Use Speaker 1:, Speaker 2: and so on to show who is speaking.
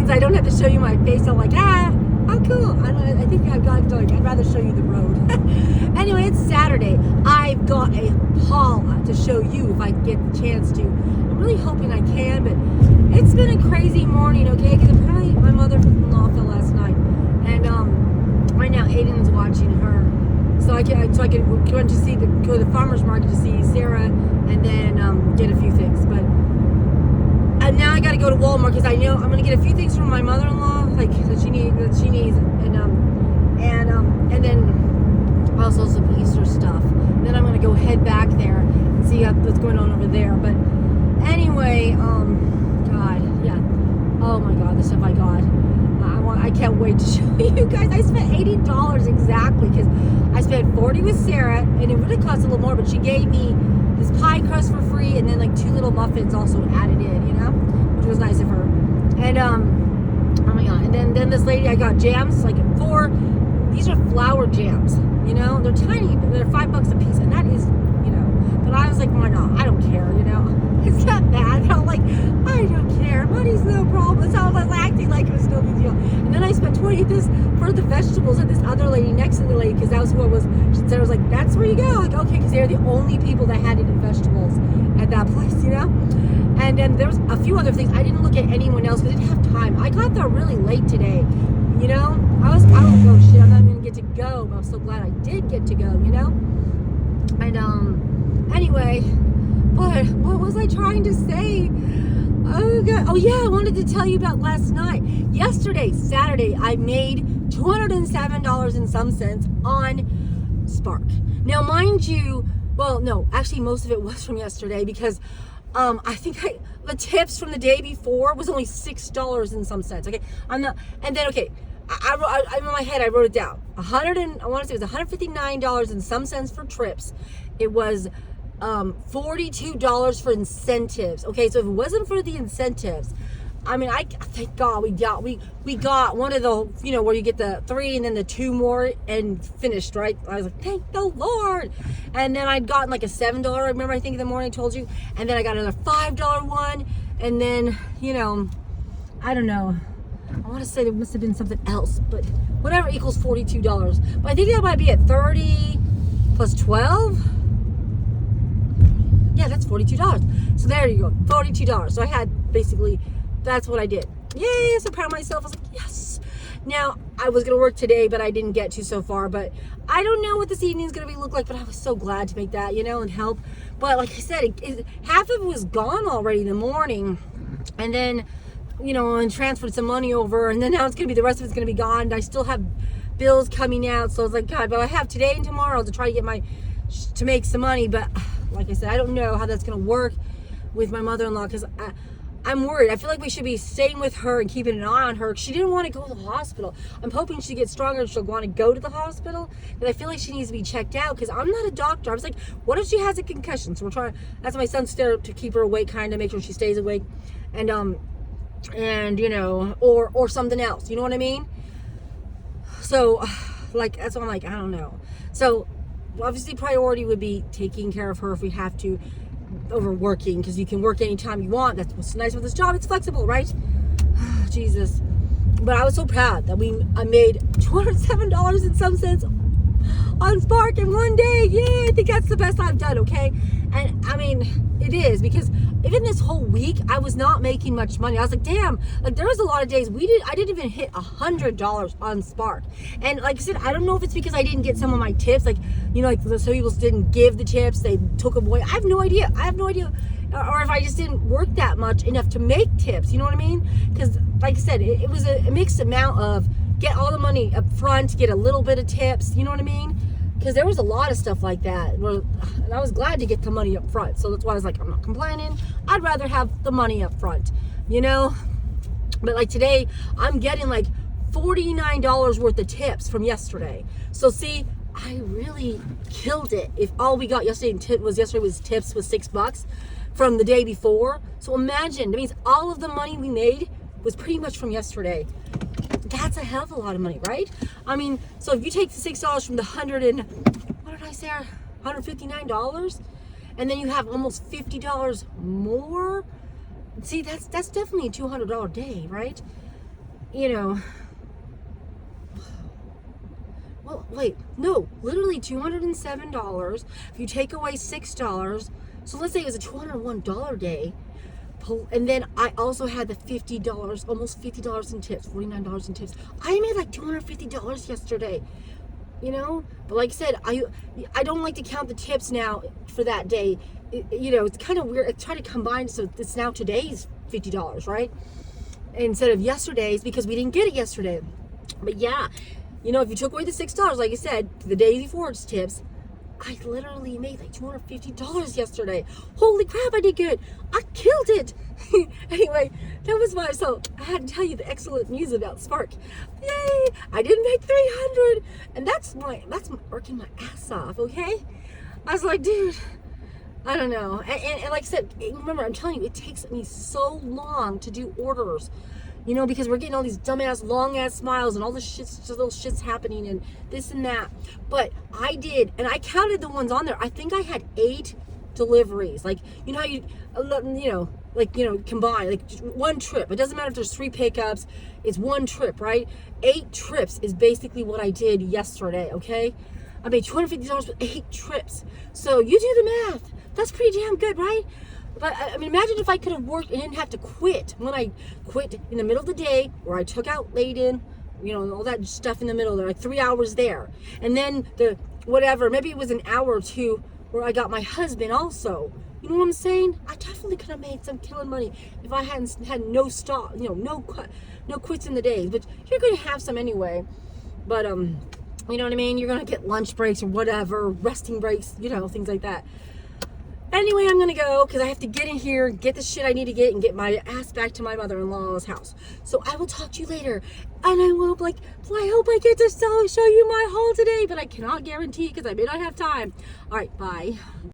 Speaker 1: since I don't have to show you my face, I'm like, how cool. I think I've got to, like, I'd rather show you the road. Anyway, it's Saturday. I've got a haul to show you if I get the chance to. I'm really hoping I can, but it's been a crazy morning, okay? Because apparently my mother-in-law fell last night, and right now Aiden's watching her. So I can go to the farmer's market to see Sarah, and then get a few things. But now I got to go to Walmart because I know I'm gonna get a few things from my mother-in-law, like that she needs, and then also some Easter stuff. Then I'm gonna go head back there and see what's going on over there. But anyway, God, yeah. Oh my God, the stuff I got. I can't wait to show you guys. I spent $80 exactly because I spent $40 with Sarah, and it would have cost a little more, but she gave me this pie crust for free, and then like 2 little muffins also added in, you know, which was nice of her. And oh my God, and then this lady, I got jams, like 4. These are flour jams, you know, they're tiny, but they're $5 a piece, and that is, you know. But I was like, why not? I don't care, you know. It's not bad. I'm like, I don't care. Money's no problem. So I was acting like it was no big deal. And then I spent $20 for the vegetables, and this other lady next to the lady, because that was who I was. Sarah was like, that's where you go. Like, okay, because they're the only people that had any vegetables at that place, you know. And then there was a few other things. I didn't look at anyone else because I didn't have time. I got there really late today, you know. I was like, oh shit, I'm not even gonna get to go. But I'm so glad I did get to go, you know. And anyway. But what was I trying to say? Oh God! Oh yeah, I wanted to tell you about last night. Yesterday, Saturday, I made $207 and some cents on Spark. Now, mind you, well, no, actually, most of it was from yesterday because I think the tips from the day before was only $6 and some cents. Okay, I'm not, and then okay. I in my head I wrote it down. I want to say it was $159 and some cents for trips. It was $42 for incentives. Okay, so if it wasn't for the incentives, I mean, thank God we got one of the, you know, where you get the 3 and then the 2 more and finished, right? I was like, thank the Lord. And then I'd gotten like a $7, I remember, I think in the morning I told you, and then I got another $5 one, and then, you know, I don't know, I want to say there must have been something else, but whatever equals $42. But I think that might be at 30 plus 12. Yeah, that's $42. So there you go, $42. So I had basically, that's what I did. Yay, so proud of myself. I was like, yes. Now, I was going to work today, but I didn't get to so far. But I don't know what this evening is going to look like, but I was so glad to make that, you know, and help. But like I said, half of it was gone already in the morning. And then, you know, and transferred some money over. And then now it's going to be, the rest of it's going to be gone. And I still have bills coming out. So I was like, God, but I have today and tomorrow to try to get to make some money. But like I said, I don't know how that's going to work with my mother-in-law because I'm worried. I feel like we should be staying with her and keeping an eye on her. She didn't want to go to the hospital. I'm hoping she gets stronger and she'll want to go to the hospital. But I feel like she needs to be checked out because I'm not a doctor. I was like, what if she has a concussion? So we're trying. That's my son's there to keep her awake, kind of make sure she stays awake, and you know, or something else. You know what I mean? So, like, that's why I'm like, I don't know. So, obviously, priority would be taking care of her if we have to, over working, because you can work anytime you want. That's what's nice with this job. It's flexible, right? Jesus. But I was so proud that I made $207 and some cents on Spark in one day. Yay! I think that's the best I've done, okay? And I mean, it is, because even this whole week, I was not making much money. I was like, damn, like there was a lot of days I didn't even hit $100 on Spark. And like I said, I don't know if it's because I didn't get some of my tips, like, you know, like some people didn't give the tips, they took them away. I have no idea. Or if I just didn't work that much enough to make tips, you know what I mean? Because like I said, it was a mixed amount of get all the money up front, get a little bit of tips, you know what I mean? Because there was a lot of stuff like that, and I was glad to get the money up front. So that's why I was like, I'm not complaining. I'd rather have the money up front, you know? But like today, I'm getting like $49 worth of tips from yesterday. So see, I really killed it. If all we got yesterday was tips was $6 from the day before. So imagine, that means all of the money we made was pretty much from yesterday. That's a hell of a lot of money, right? I mean, so if you take the $6 from the $159, and then you have almost $50 more. See, that's definitely a $200 day, right? you know, well, wait, no, literally $207. If you take away $6, so let's say it was a $201 day, and then I also had the $50, almost $50 in tips, $49 in tips. I made like $250 yesterday, you know. But like I said, I don't like to count the tips now for that day. You know, it's kind of weird. I try to combine, so it's now today's $50, right, instead of yesterday's, because we didn't get it yesterday. But yeah, you know, if you took away the $6, like I said, the day before's tips, I literally made like $250 yesterday. Holy crap, I did good. I killed it. Anyway, that was why. So I had to tell you the excellent news about Spark. Yay! I didn't make 300, and that's working my ass off. Okay, I was like, dude, I don't know. And like I said, remember, I'm telling you, it takes me so long to do orders. You know, because we're getting all these dumbass, long-ass smiles and all this little shit's happening and this and that. But I did, and I counted the ones on there. I think I had 8 deliveries. Like, you know how combine, like one trip. It doesn't matter if there's 3 pickups. It's one trip, right? 8 trips is basically what I did yesterday, okay? I made $250 with 8 trips. So you do the math. That's pretty damn good, right? But I mean, imagine if I could have worked and didn't have to quit. When I quit in the middle of the day, where I took out Layden, you know, and all that stuff in the middle there, like 3 hours there. And then maybe it was an hour or 2 where I got my husband also. You know what I'm saying? I definitely could have made some killing money if I hadn't had no stop, you know, no quits in the days. But you're going to have some anyway. But, you know what I mean? You're going to get lunch breaks or whatever, resting breaks, you know, things like that. Anyway, I'm going to go because I have to get in here, get the shit I need to get, and get my ass back to my mother-in-law's house. So I will talk to you later. And I hope I get to show you my haul today, but I cannot guarantee because I may not have time. All right, bye.